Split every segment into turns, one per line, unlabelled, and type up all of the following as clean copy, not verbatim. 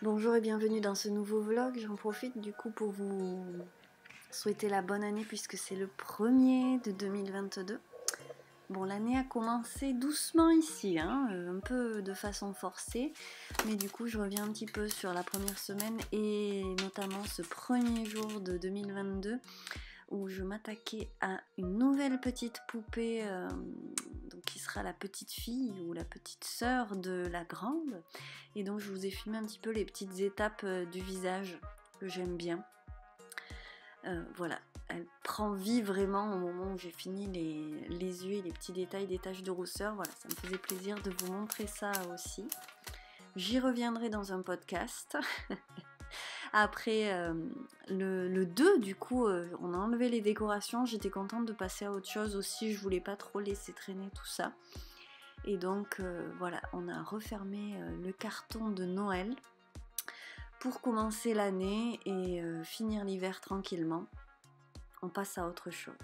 Bonjour et bienvenue dans ce nouveau vlog. J'en profite du coup pour vous souhaiter la bonne année puisque c'est le premier de 2022. Bon, l'année a commencé doucement ici, un peu de façon forcée, mais du coup je reviens un petit peu sur la première semaine et notamment ce premier jour de 2022 où je m'attaquais à une nouvelle petite poupée donc qui sera la petite fille ou la petite sœur de la grande, et donc je vous ai filmé un petit peu les petites étapes du visage que j'aime bien. Voilà, elle prend vie vraiment au moment où j'ai fini les yeux et les petits détails des taches de rousseur. Voilà, ça me faisait plaisir de vous montrer ça aussi. J'y reviendrai dans un podcast. Après le 2, du coup, on a enlevé les décorations. J'étais contente de passer à autre chose aussi. Je voulais pas trop laisser traîner tout ça. Et donc, voilà, on a refermé le carton de Noël pour commencer l'année et finir l'hiver tranquillement. On passe à autre chose.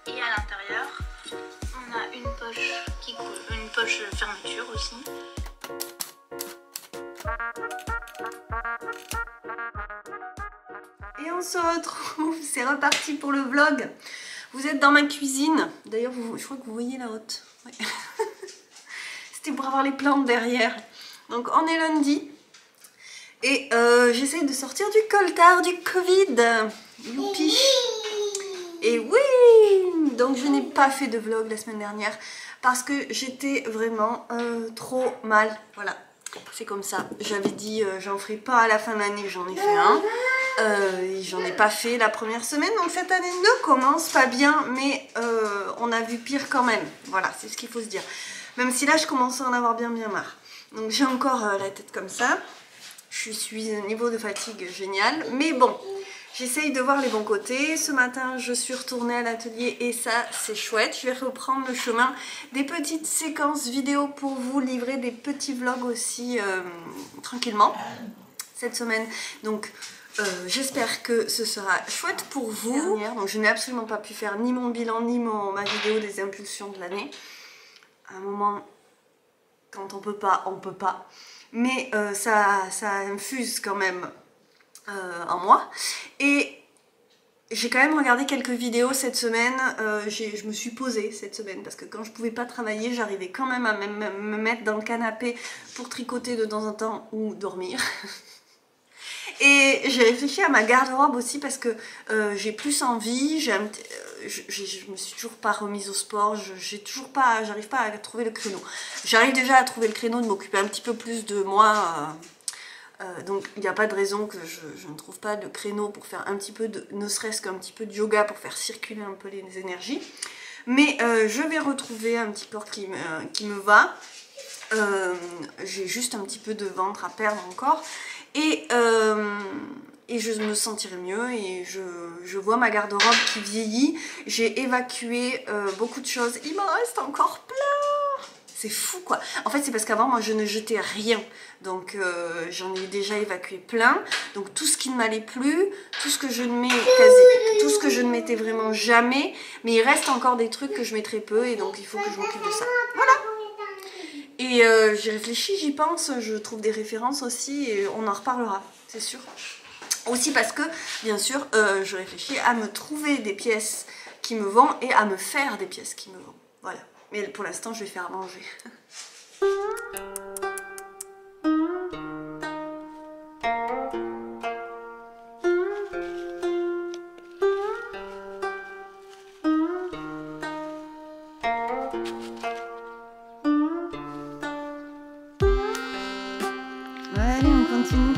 Et à l'intérieur, on a une poche qui coule, une poche fermeture aussi.
Et on se retrouve, c'est reparti pour le vlog. Vous êtes dans ma cuisine. D'ailleurs, je crois que vous voyez la haute. Ouais. C'était pour avoir les plantes derrière. Donc on est lundi. Et j'essaye de sortir du coltard du Covid. Youpi. Et oui. Donc je n'ai pas fait de vlog la semaine dernière parce que j'étais vraiment trop mal. Voilà, c'est comme ça. J'avais dit j'en ferai pas à la fin de l'année, j'en ai fait un. J'en ai pas fait la première semaine, donc cette année ne commence pas bien, mais on a vu pire quand même. Voilà, c'est ce qu'il faut se dire. Même si là je commence à en avoir bien marre. Donc j'ai encore la tête comme ça. Je suis à un niveau de fatigue génial, mais bon, j'essaye de voir les bons côtés. Ce matin je suis retournée à l'atelier et ça c'est chouette. Je vais reprendre le chemin des petites séquences vidéo pour vous livrer des petits vlogs aussi tranquillement cette semaine. Donc j'espère que ce sera chouette pour vous. Donc je n'ai absolument pas pu faire ni mon bilan ni ma vidéo des impulsions de l'année. À un moment, quand on peut pas, on peut pas. Mais ça infuse quand même en moi. Et j'ai quand même regardé quelques vidéos cette semaine. Je me suis posée cette semaine parce que quand je pouvais pas travailler, j'arrivais quand même à me mettre dans le canapé pour tricoter de temps en temps ou dormir. Et j'ai réfléchi à ma garde-robe aussi parce que j'ai plus envie, je me suis toujours pas remise au sport, j'arrive pas à trouver le créneau. J'arrive déjà à trouver le créneau de m'occuper un petit peu plus de moi, donc il n'y a pas de raison que je ne trouve pas de créneau pour faire un petit peu de, ne serait-ce qu'un petit peu de yoga pour faire circuler un peu les énergies. Mais je vais retrouver un petit corps qui me va. J'ai juste un petit peu de ventre à perdre encore. Et je me sentirai mieux et je vois ma garde-robe qui vieillit. J'ai évacué beaucoup de choses. Il m'en reste encore plein. C'est fou quoi. En fait c'est parce qu'avant moi je ne jetais rien. Donc j'en ai déjà évacué plein. Donc tout ce qui ne m'allait plus, tout ce que je ne mets tout ce que je ne mettais vraiment jamais. Mais il reste encore des trucs que je mets très peu et donc il faut que je m'occupe de ça. Voilà. Et j'y réfléchis, j'y pense, je trouve des références aussi et on en reparlera, c'est sûr. Aussi parce que, bien sûr, je réfléchis à me trouver des pièces qui me vont et à me faire des pièces qui me vont. Voilà. Mais pour l'instant, je vais faire à manger. Allez, on continue.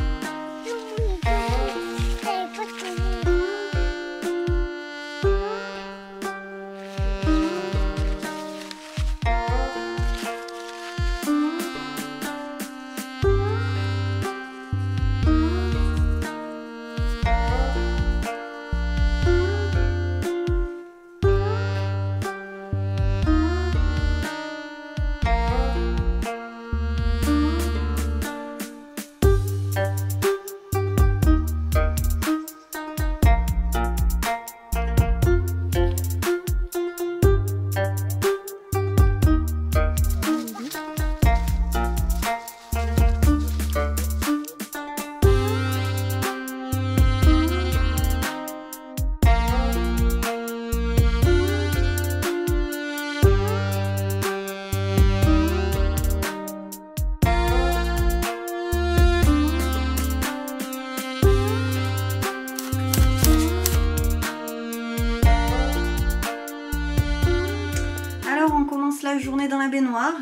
retourner dans la baignoire.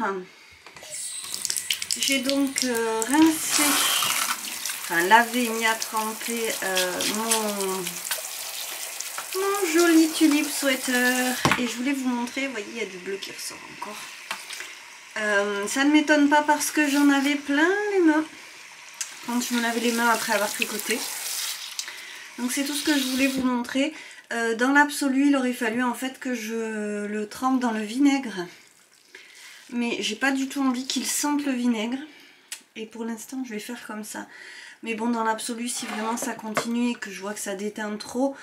J'ai donc rincé, enfin lavé, mis à tremper mon joli tulipe sweater. Et je voulais vous montrer, vous voyez, il y a du bleu qui ressort encore. Ça ne m'étonne pas parce que j'en avais plein les mains quand je me lavais les mains après avoir tricoté. Donc c'est tout ce que je voulais vous montrer. Dans l'absolu, il aurait fallu en fait que je le trempe dans le vinaigre. Mais j'ai pas du tout envie qu'il sente le vinaigre. Et pour l'instant, je vais faire comme ça. Mais bon, dans l'absolu, si vraiment ça continue et que je vois que ça déteint trop,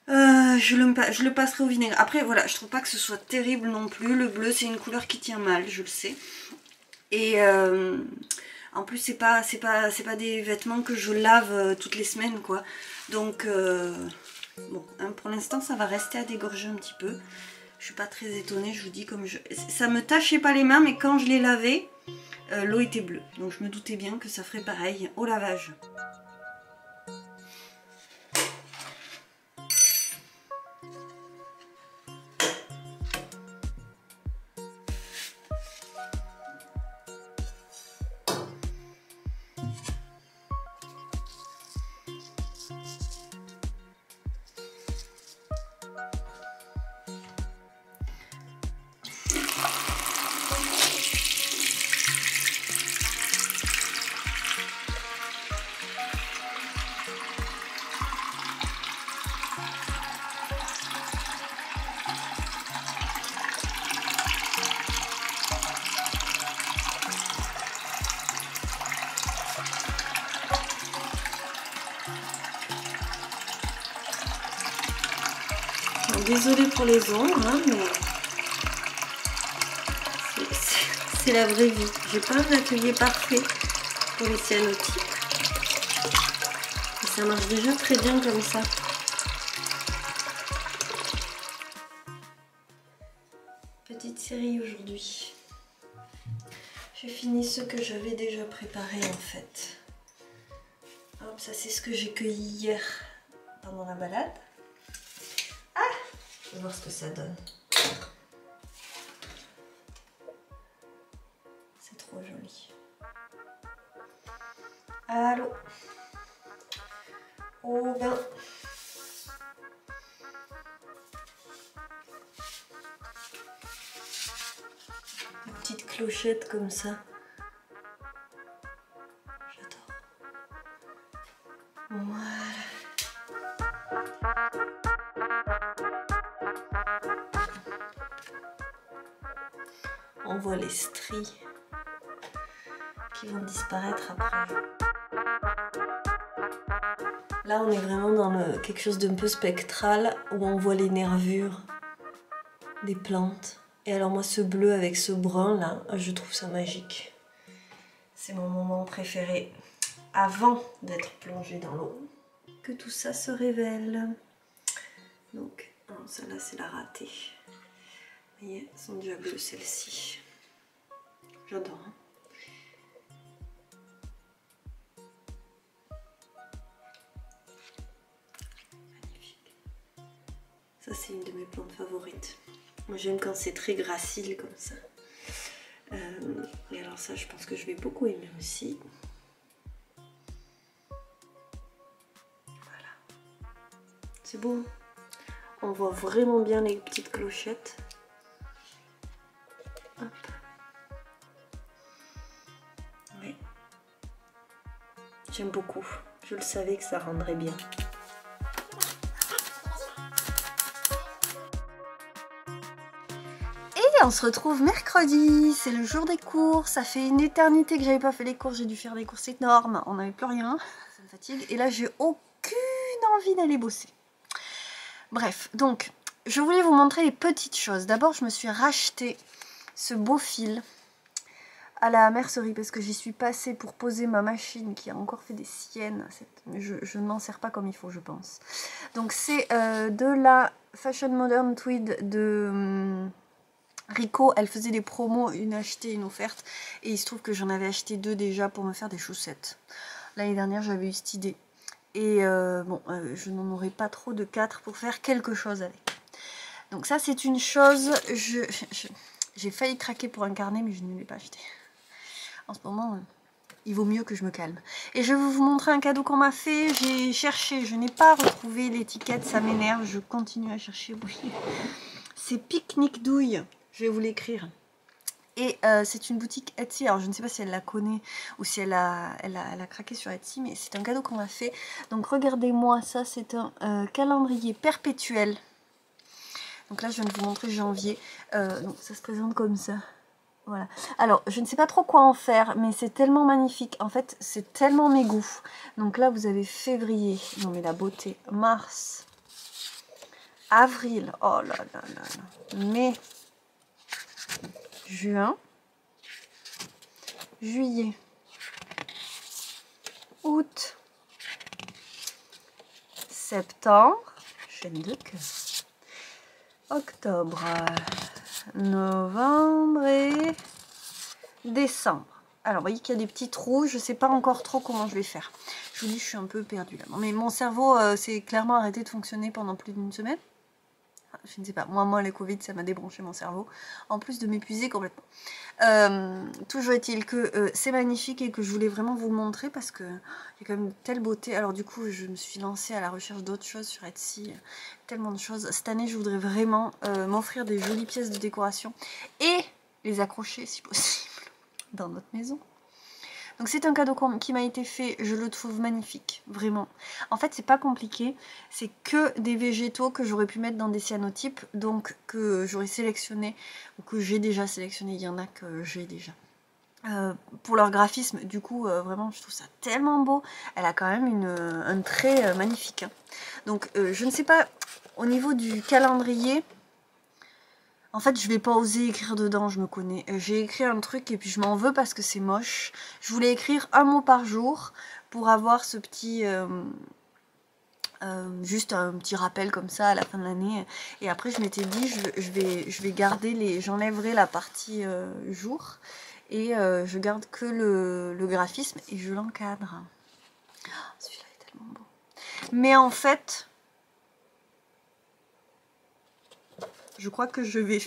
je le passerai au vinaigre. Après, voilà, je trouve pas que ce soit terrible non plus. Le bleu, c'est une couleur qui tient mal, je le sais. Et en plus, c'est pas des vêtements que je lave toutes les semaines, quoi. Donc, bon, hein, pour l'instant, ça va rester à dégorger un petit peu. Je suis pas très étonnée, je vous dis, ça me tachait pas les mains, mais quand je les lavais, l'eau était bleue. Donc, je me doutais bien que ça ferait pareil au lavage. Désolée pour les ombres, hein, mais c'est la vraie vie. J'ai pas un atelier parfait pour les cyanotypes. Et ça marche déjà très bien comme ça. Petite série aujourd'hui. J'ai fini ce que j'avais déjà préparé en fait. Hop, ça c'est ce que j'ai cueilli hier pendant la balade. On va voir ce que ça donne. C'est trop joli. Allô? Oh ben. Des petites clochettes comme ça. J'adore. Voilà. On voit les stries qui vont disparaître après. Là, on est vraiment dans quelque chose d'un peu spectral où on voit les nervures des plantes. Et alors moi, ce bleu avec ce brun là, je trouve ça magique. C'est mon moment préféré avant d'être plongée dans l'eau. Que tout ça se révèle. Donc, celle-là, c'est la ratée. Vous voyez, elles sont déjà bleues celles-ci. J'adore. Hein. Magnifique. Ça, c'est une de mes plantes favorites. Moi, j'aime quand c'est très gracile comme ça. Et alors ça, je pense que je vais beaucoup aimer aussi. Voilà. C'est beau. On voit vraiment bien les petites clochettes. Hop. Oui. J'aime beaucoup. Je le savais que ça rendrait bien. Et on se retrouve mercredi. C'est le jour des courses. Ça fait une éternité que j'avais pas fait les courses. J'ai dû faire des courses énormes. On n'avait plus rien. Ça me fatigue. Et là, j'ai aucune envie d'aller bosser. Bref, donc, je voulais vous montrer les petites choses. D'abord, je me suis racheté ce beau fil à la mercerie parce que j'y suis passée pour poser ma machine qui a encore fait des siennes. Je ne m'en sers pas comme il faut, je pense. Donc, c'est de la Fashion Modern Tweed de Rico. Elle faisait des promos, une achetée, une offerte. Et il se trouve que j'en avais acheté 2 déjà pour me faire des chaussettes. L'année dernière, j'avais eu cette idée. Et bon, je n'en aurai pas trop de 4 pour faire quelque chose avec. Donc ça, c'est une chose. J'ai failli craquer pour un carnet, mais je ne l'ai pas acheté. En ce moment, il vaut mieux que je me calme. Et je vais vous montrer un cadeau qu'on m'a fait. J'ai cherché, je n'ai pas retrouvé l'étiquette, ça m'énerve. Je continue à chercher. Oui. C'est Pique-Nique Douille. Je vais vous l'écrire. Et c'est une boutique Etsy. Alors je ne sais pas si elle la connaît ou si elle a craqué sur Etsy, mais c'est un cadeau qu'on m'a fait. Donc regardez-moi ça, c'est un calendrier perpétuel. Donc là je viens de vous montrer janvier. Donc ça se présente comme ça. Voilà. Alors, je ne sais pas trop quoi en faire, mais c'est tellement magnifique. En fait, c'est tellement mes goûts. Donc là, vous avez février. Non, mais la beauté. Mars. Avril. Oh là là là là. Mai. Juin. Juillet. Août. Septembre. Chaîne de cœur. Octobre. Novembre et décembre. Alors, vous voyez qu'il y a des petits trous. Je ne sais pas encore trop comment je vais faire. Je vous dis, je suis un peu perdue là. Mais mon cerveau s'est clairement arrêté de fonctionner pendant plus d'une semaine. Enfin, je ne sais pas. Moi, les Covid, ça m'a débranché mon cerveau. En plus de m'épuiser complètement. Toujours est-il que c'est magnifique et que je voulais vraiment vous le montrer parce que il y a quand même une telle beauté. Alors du coup, je me suis lancée à la recherche d'autres choses sur Etsy. Tellement de choses. Cette année, je voudrais vraiment m'offrir des jolies pièces de décoration et les accrocher si possible dans notre maison. Donc c'est un cadeau qui m'a été fait, je le trouve magnifique, vraiment. En fait, c'est pas compliqué, c'est que des végétaux que j'aurais pu mettre dans des cyanotypes, donc que j'aurais sélectionné, ou que j'ai déjà sélectionné, il y en a que j'ai déjà. Pour leur graphisme, du coup, vraiment, je trouve ça tellement beau. Elle a quand même un trait magnifique. Hein. Donc, je ne sais pas, au niveau du calendrier... En fait, je vais pas oser écrire dedans, je me connais. J'ai écrit un truc et puis je m'en veux parce que c'est moche. Je voulais écrire un mot par jour pour avoir ce petit... juste un petit rappel comme ça à la fin de l'année. Et après, je m'étais dit, je vais garder les... J'enlèverai la partie jour et je garde que le graphisme et je l'encadre. Oh, celui-là est tellement beau. Mais en fait... Je crois que je vais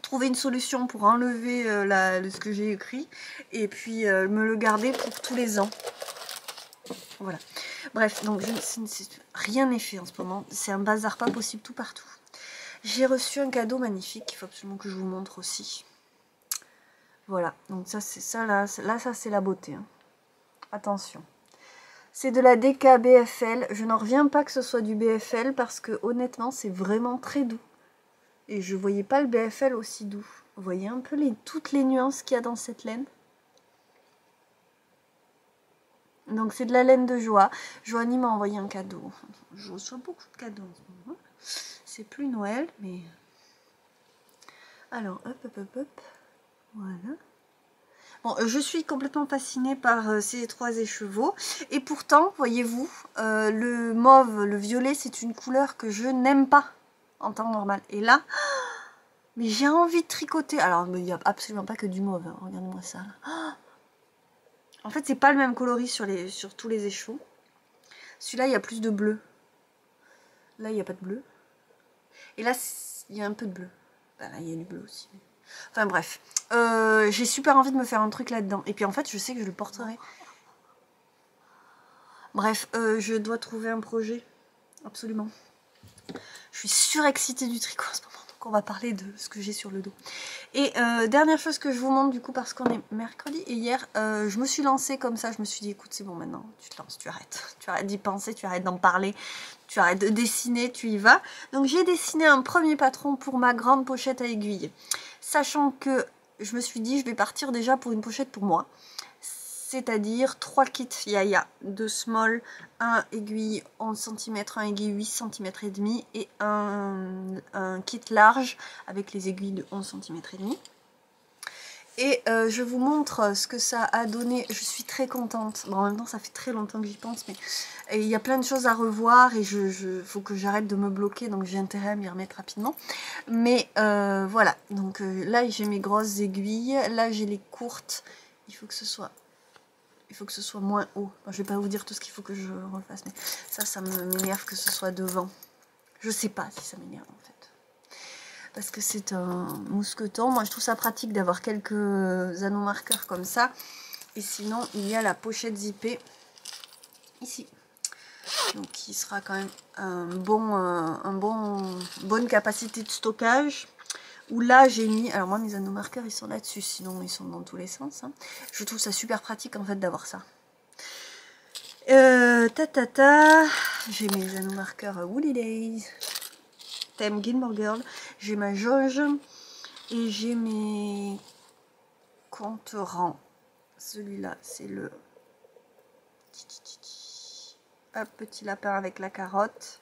trouver une solution pour enlever ce que j'ai écrit et puis me le garder pour tous les ans. Voilà. Bref, donc rien n'est fait en ce moment. C'est un bazar pas possible tout partout. J'ai reçu un cadeau magnifique. Il faut absolument que je vous montre aussi. Voilà. Donc ça, c'est ça là. Là, ça, c'est la beauté. Hein. Attention. C'est de la DK BFL. Je n'en reviens pas que ce soit du BFL parce que honnêtement, c'est vraiment très doux. Et je voyais pas le BFL aussi doux. Vous voyez un peu toutes les nuances qu'il y a dans cette laine. Donc c'est de la laine de joie. Joanie m'a envoyé un cadeau. Je reçois beaucoup de cadeaux en ce moment. C'est plus Noël, mais... Alors, hop. Voilà. Bon, je suis complètement fascinée par ces trois écheveaux. Et pourtant, voyez-vous, le mauve, le violet, c'est une couleur que je n'aime pas en temps normal. Et là... Mais j'ai envie de tricoter. Alors, il n'y a absolument pas que du mauve. Hein. Regardez-moi ça. Oh, en fait, c'est pas le même coloris sur tous les écheveaux. Celui-là, il y a plus de bleu. Là, il n'y a pas de bleu. Et là, il y a un peu de bleu. Ben, là, il y a du bleu aussi. Enfin, bref. J'ai super envie de me faire un truc là-dedans. Et puis, en fait, je sais que je le porterai. Bref, je dois trouver un projet. Absolument. Je suis surexcitée du tricot en ce moment. On va parler de ce que j'ai sur le dos. Et dernière chose que je vous montre du coup parce qu'on est mercredi et hier je me suis lancée comme ça, je me suis dit écoute c'est bon maintenant, tu te lances, tu arrêtes d'y penser, tu arrêtes d'en parler, tu arrêtes de dessiner, tu y vas. Donc j'ai dessiné un premier patron pour ma grande pochette à aiguilles, sachant que je me suis dit je vais partir déjà pour une pochette pour moi. C'est-à-dire 3 kits Yaya, 2 small, 1 aiguille 11 cm, 1 aiguille 8 cm et demi et un kit large avec les aiguilles de 11 cm et demi. Et je vous montre ce que ça a donné. Je suis très contente. Bon, en même temps, ça fait très longtemps que j'y pense, mais il y a plein de choses à revoir et faut que j'arrête de me bloquer, donc j'ai intérêt à m'y remettre rapidement. Mais voilà, donc là j'ai mes grosses aiguilles, là j'ai les courtes. Il faut que ce soit moins haut. Enfin, je vais pas vous dire tout ce qu'il faut que je refasse, mais ça m'énerve que ce soit devant. Je sais pas si ça m'énerve en fait. parce que c'est un mousqueton. Moi je trouve ça pratique d'avoir quelques anneaux marqueurs comme ça. Et sinon il y a la pochette zippée ici. Donc qui sera quand même bonne capacité de stockage. Où là j'ai mis, alors moi mes anneaux marqueurs ils sont là-dessus, sinon ils sont dans tous les sens. Hein. Je trouve ça super pratique en fait d'avoir ça. J'ai mes anneaux marqueurs Woody Days, thème Gilmore Girl, j'ai ma jauge et j'ai mes comptes rangs. Celui-là c'est le petit lapin avec la carotte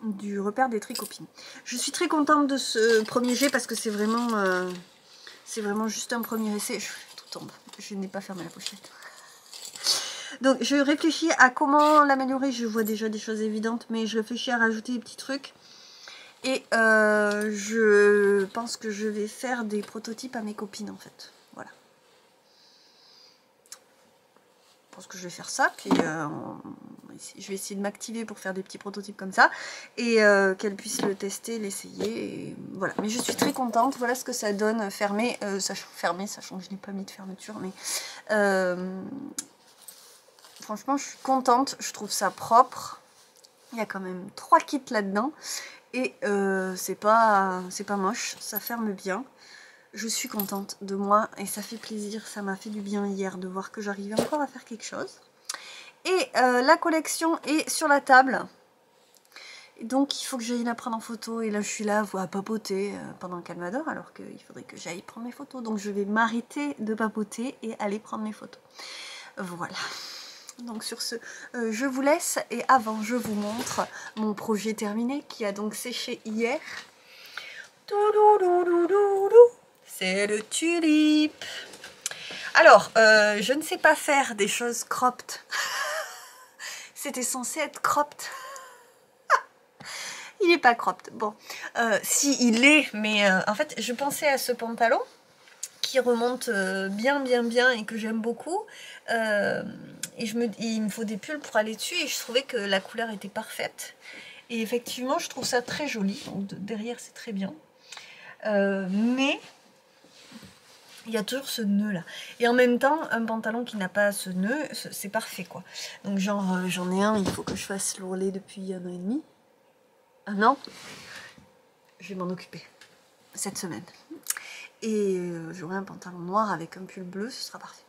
du repère des tricopines. Je suis très contente de ce premier jet parce que c'est vraiment juste un premier essai. Tout tombe, je n'ai pas fermé la pochette. Donc je réfléchis à comment l'améliorer. Je vois déjà des choses évidentes, mais je réfléchis à rajouter des petits trucs. Et je pense que je vais faire des prototypes à mes copines en fait. Voilà. Je pense que je vais faire ça. Puis je vais essayer de m'activer pour faire des petits prototypes comme ça. Et qu'elles puissent le tester, l'essayer. Voilà. Mais je suis très contente. Voilà ce que ça donne fermé. Fermé, sachant que je n'ai pas mis de fermeture. Mais franchement, je suis contente. Je trouve ça propre. Il y a quand même 3 kits là-dedans. Et c'est pas moche. Ça ferme bien. Je suis contente de moi. Et ça fait plaisir. Ça m'a fait du bien hier de voir que j'arrivais encore à faire quelque chose. Et la collection est sur la table. Et donc il faut que j'aille la prendre en photo. Et là je suis là à papoter pendant qu'elle m'adore. Alors qu'il faudrait que j'aille prendre mes photos. Donc je vais m'arrêter de papoter et aller prendre mes photos. Voilà. Donc sur ce, je vous laisse et avant je vous montre mon projet terminé qui a donc séché hier. C'est le tulipe. Alors, je ne sais pas faire des choses cropped. C'était censé être cropped. Il n'est pas cropped. Bon, si il est, mais en fait je pensais à ce pantalon qui remonte bien et que j'aime beaucoup. Et il me faut des pulls pour aller dessus et je trouvais que la couleur était parfaite. Et effectivement, je trouve ça très joli. Donc, derrière, c'est très bien. Mais il y a toujours ce nœud là. Et en même temps, un pantalon qui n'a pas ce nœud, c'est parfait quoi. Donc genre, j'en ai un, il faut que je fasse l'ourlet depuis 1 an et demi. 1 an. Je vais m'en occuper cette semaine. Et j'aurai un pantalon noir avec un pull bleu, ce sera parfait.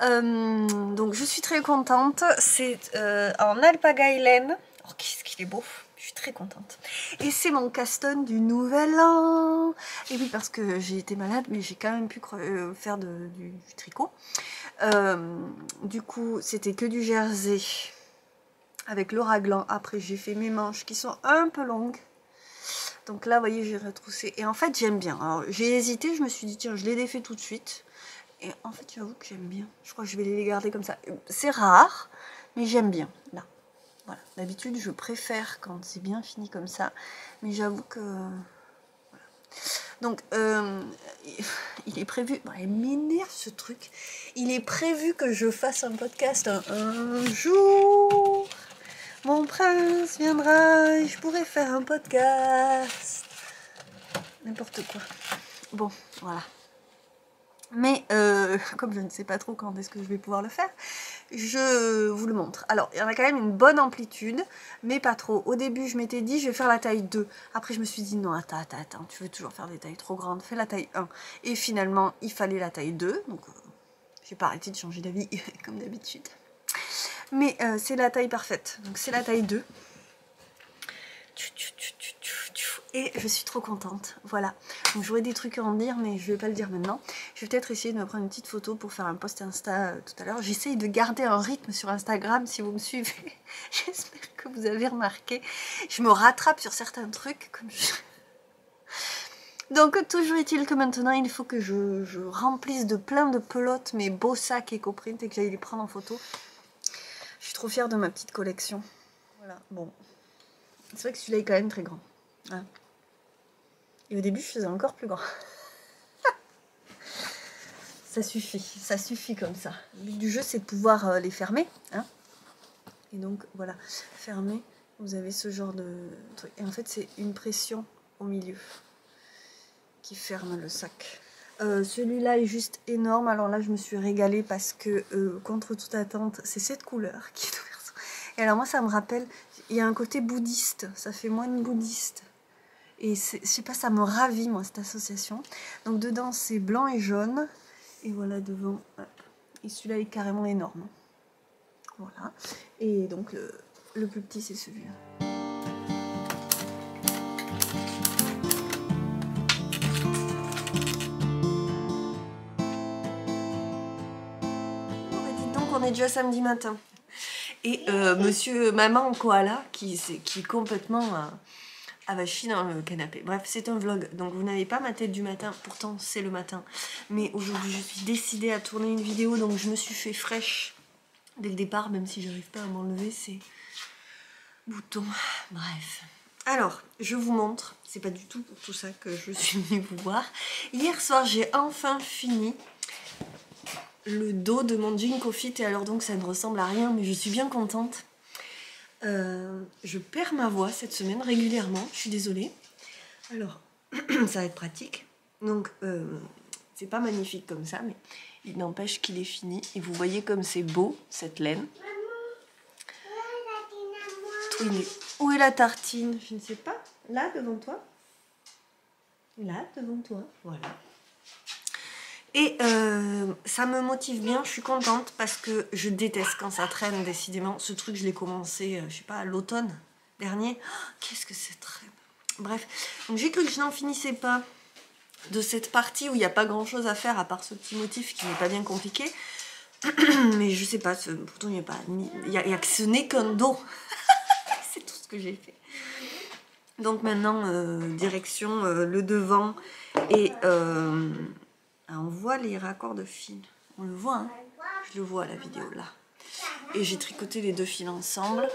Donc je suis très contente. C'est en alpaga et laine. Oh, qu'est-ce qu'il est beau. Je suis très contente. Et c'est mon caston du nouvel an. Et oui, parce que j'ai été malade, mais j'ai quand même pu faire du tricot. Du coup, c'était que du jersey avec le raglan. Après, j'ai fait mes manches qui sont un peu longues. Donc là, vous voyez, j'ai retroussé. Et en fait, j'aime bien. Alors, j'ai hésité, je me suis dit, tiens, je les défais tout de suite. Et en fait, j'avoue que j'aime bien. Je crois que je vais les garder comme ça. C'est rare, mais j'aime bien. Là. Voilà. D'habitude, je préfère quand c'est bien fini comme ça. Mais j'avoue que... Voilà. Donc, il est prévu... Bon, il m'énerve ce truc. Il est prévu que je fasse un podcast un jour. Mon prince viendra et je pourrai faire un podcast. N'importe quoi. Bon, voilà. Mais comme je ne sais pas trop quand est-ce que je vais pouvoir le faire, je vous le montre. Alors, il y en a quand même une bonne amplitude, mais pas trop. Au début, je m'étais dit, je vais faire la taille 2. Après, je me suis dit, non, attends, tu veux toujours faire des tailles trop grandes, fais la taille 1. Et finalement, il fallait la taille 2. Donc, j'ai pas arrêté de changer d'avis, comme d'habitude. Mais c'est la taille parfaite. Donc, c'est la taille 2. Et je suis trop contente, voilà. Donc j'aurais des trucs à en dire, mais je vais pas le dire maintenant. Je vais peut-être essayer de me prendre une petite photo pour faire un post Insta tout à l'heure. J'essaye de garder un rythme sur Instagram si vous me suivez. J'espère que vous avez remarqué. Je me rattrape sur certains trucs comme je... Donc toujours est-il que maintenant il faut que je remplisse de plein de pelotes mes beaux sacs éco-print et que j'aille les prendre en photo. Je suis trop fière de ma petite collection. Voilà, bon. C'est vrai que celui-là est quand même très grand. Hein. Et au début, je faisais encore plus grand. Ça suffit comme ça. Le but du jeu, c'est de pouvoir les fermer. Hein. Et donc, voilà, fermer, vous avez ce genre de truc. Et en fait, c'est une pression au milieu. qui ferme le sac. Celui-là est juste énorme. Alors là, je me suis régalée parce que, contre toute attente, c'est cette couleur qui est de verso. Et alors moi, ça me rappelle, il y a un côté bouddhiste. Ça fait moine bouddhiste. Et je sais pas, ça me ravit, moi, cette association. Donc dedans, c'est blanc et jaune. Et voilà, devant. Et celui-là est carrément énorme. Voilà. Et donc, le plus petit, c'est celui-là. On est déjà samedi matin et monsieur maman koala qui est complètement avachi dans le canapé. Bref, c'est un vlog, donc vous n'avez pas ma tête du matin, pourtant c'est le matin, mais aujourd'hui je suis décidée à tourner une vidéo, donc je me suis fait fraîche dès le départ, même si j'arrive pas à m'enlever ces boutons. Bref, alors je vous montre, c'est pas du tout pour tout ça que je suis venue vous voir. Hier soir j'ai enfin fini le dos de mon jean Kofit, et alors donc ça ne ressemble à rien, mais je suis bien contente. Je perds ma voix cette semaine régulièrement, je suis désolée. Alors, ça va être pratique. Donc, c'est pas magnifique comme ça, mais il n'empêche qu'il est fini. Et vous voyez comme c'est beau, cette laine. Où est la tartine? Je ne sais pas. Là, devant toi. Là, devant toi. Voilà. Et ça me motive bien, je suis contente parce que je déteste quand ça traîne, décidément. Ce truc, je l'ai commencé, je sais pas, à l'automne dernier. Oh, qu'est-ce que c'est traîne. Bref, donc j'ai cru que je n'en finissais pas de cette partie où il n'y a pas grand-chose à faire à part ce petit motif qui n'est pas bien compliqué. Mais je sais pas, pourtant il n'y a pas... Il y a que ce n'est qu'un dos. C'est tout ce que j'ai fait. Donc maintenant, direction le devant et... on voit les raccords de fil. On le voit, hein? Je le vois à la vidéo, là. Et j'ai tricoté les deux fils ensemble.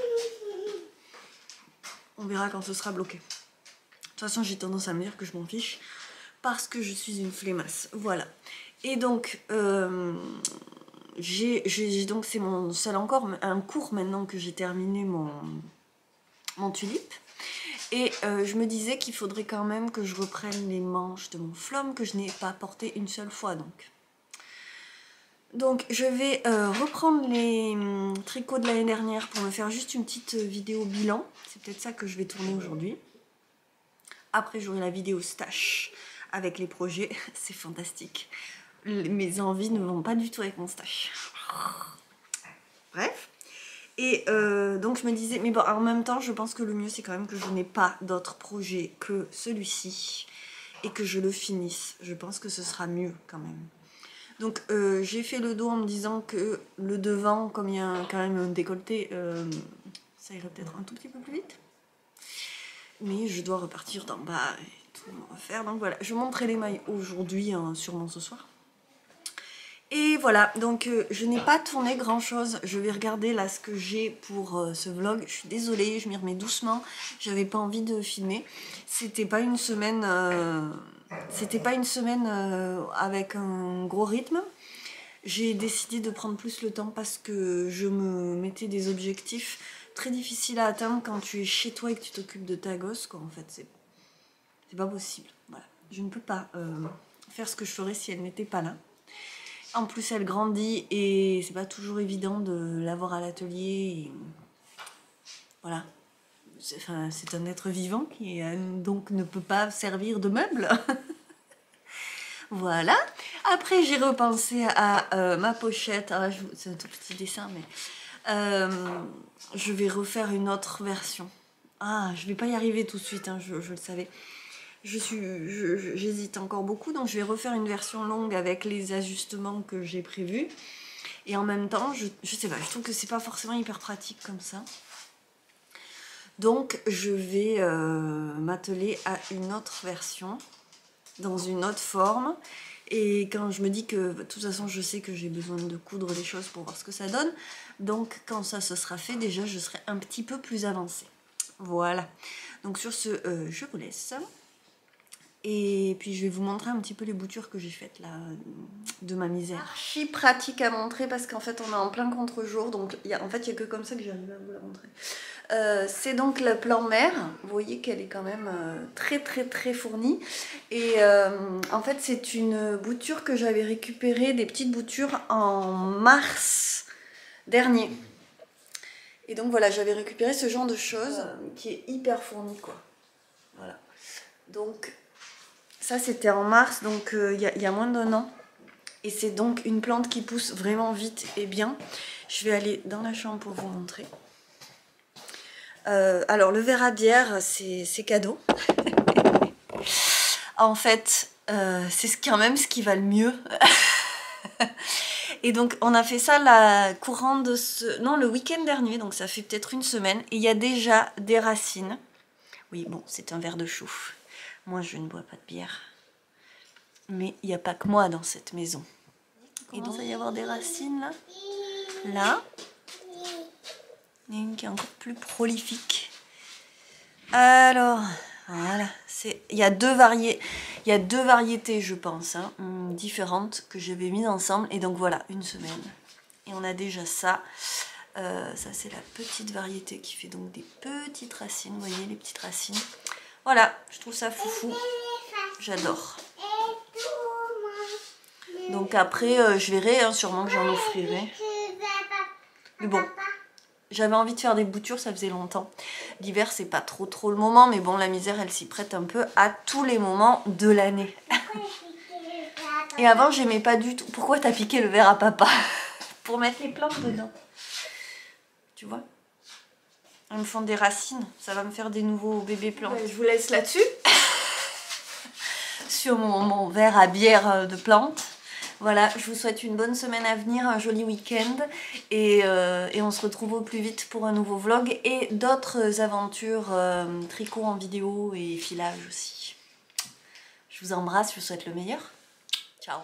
On verra quand ce sera bloqué. De toute façon, j'ai tendance à me dire que je m'en fiche. Parce que je suis une flemmasse. Voilà. Et donc, donc c'est mon seul encore, un cours maintenant que j'ai terminé mon tulipe. Et je me disais qu'il faudrait quand même que je reprenne les manches de mon flum que je n'ai pas porté une seule fois. Donc je vais reprendre les tricots de l'année dernière pour me faire juste une petite vidéo bilan. C'est peut-être ça que je vais tourner aujourd'hui. Après j'aurai la vidéo stash avec les projets. C'est fantastique. Mes envies ne vont pas du tout avec mon stash. Bref. Et donc je me disais, mais bon, en même temps, je pense que le mieux c'est quand même que je n'ai pas d'autres projets que celui-ci et que je le finisse. Je pense que ce sera mieux quand même. Donc j'ai fait le dos en me disant que le devant, comme il y a quand même un décolleté, ça irait peut-être un tout petit peu plus vite. Mais je dois repartir d'en bas et tout refaire. Donc voilà, je montrerai les mailles aujourd'hui, hein, sûrement ce soir. Et voilà, donc je n'ai pas tourné grand chose. Je vais regarder là ce que j'ai pour ce vlog. Je suis désolée, je m'y remets doucement. J'avais pas envie de filmer. C'était pas une semaine, avec un gros rythme. J'ai décidé de prendre plus le temps parce que je me mettais des objectifs très difficiles à atteindre quand tu es chez toi et que tu t'occupes de ta gosse, quoi. En fait, c'est pas possible. Voilà. Je ne peux pas faire ce que je ferais si elle n'était pas là. En plus, elle grandit et c'est pas toujours évident de l'avoir à l'atelier. Voilà. C'est un être vivant qui donc ne peut pas servir de meuble. Voilà. Après, j'ai repensé à ma pochette. Ah, c'est un tout petit dessin, mais je vais refaire une autre version. Ah, je vais pas y arriver tout de suite, hein, je le savais. J'hésite encore beaucoup, donc je vais refaire une version longue avec les ajustements que j'ai prévus. Et en même temps, je sais pas, je trouve que c'est pas forcément hyper pratique comme ça. Donc je vais m'atteler à une autre version, dans une autre forme. Et quand je me dis que, de toute façon, je sais que j'ai besoin de coudre des choses pour voir ce que ça donne. Donc quand ça se sera fait, déjà je serai un petit peu plus avancée. Voilà. Donc sur ce, je vous laisse. Et puis je vais vous montrer un petit peu les boutures que j'ai faites là, de ma misère. Archi pratique à montrer parce qu'en fait on est en plein contre-jour, donc en fait il n'y a que comme ça que j'arrive à vous la montrer. C'est donc le plan mer, vous voyez qu'elle est quand même très fournie. Et en fait c'est une bouture que j'avais récupérée, des petites boutures en mars dernier. Et donc voilà, j'avais récupéré ce genre de choses qui est hyper fournie quoi. Voilà. Donc ça c'était en mars, donc il y a moins d'1 an. Et c'est donc une plante qui pousse vraiment vite et bien. Je vais aller dans la chambre pour vous montrer. Alors le verre à bière, c'est cadeau. En fait, c'est quand même ce qui va le mieux. Et donc on a fait ça le week-end dernier, donc ça fait peut-être une semaine. Et il y a déjà des racines. Oui, bon, c'est un verre de chou. Moi, je ne bois pas de bière. Mais il n'y a pas que moi dans cette maison. Il commence à y avoir des racines là. Là. Il y en a une qui est encore plus prolifique. Alors, voilà. Il y a deux variétés, je pense, hein, différentes que j'avais mises ensemble. Et donc voilà, une semaine. Et on a déjà ça. Ça, c'est la petite variété qui fait donc des petites racines. Vous voyez les petites racines. Voilà, je trouve ça foufou. J'adore. Donc après, je verrai, hein, sûrement que j'en offrirai. Mais bon, j'avais envie de faire des boutures, ça faisait longtemps. L'hiver, c'est pas trop le moment, mais bon, la misère, elle s'y prête un peu à tous les moments de l'année. Et avant, j'aimais pas du tout. Pourquoi t'as piqué le verre à papa? Pour mettre les plantes dedans. Tu vois? Elles me font des racines, ça va me faire des nouveaux bébés plantes. Je vous laisse là-dessus. Sur mon verre à bière de plantes. Voilà, je vous souhaite une bonne semaine à venir, un joli week-end. Et on se retrouve au plus vite pour un nouveau vlog et d'autres aventures tricot en vidéo et filage aussi. Je vous embrasse, je vous souhaite le meilleur. Ciao.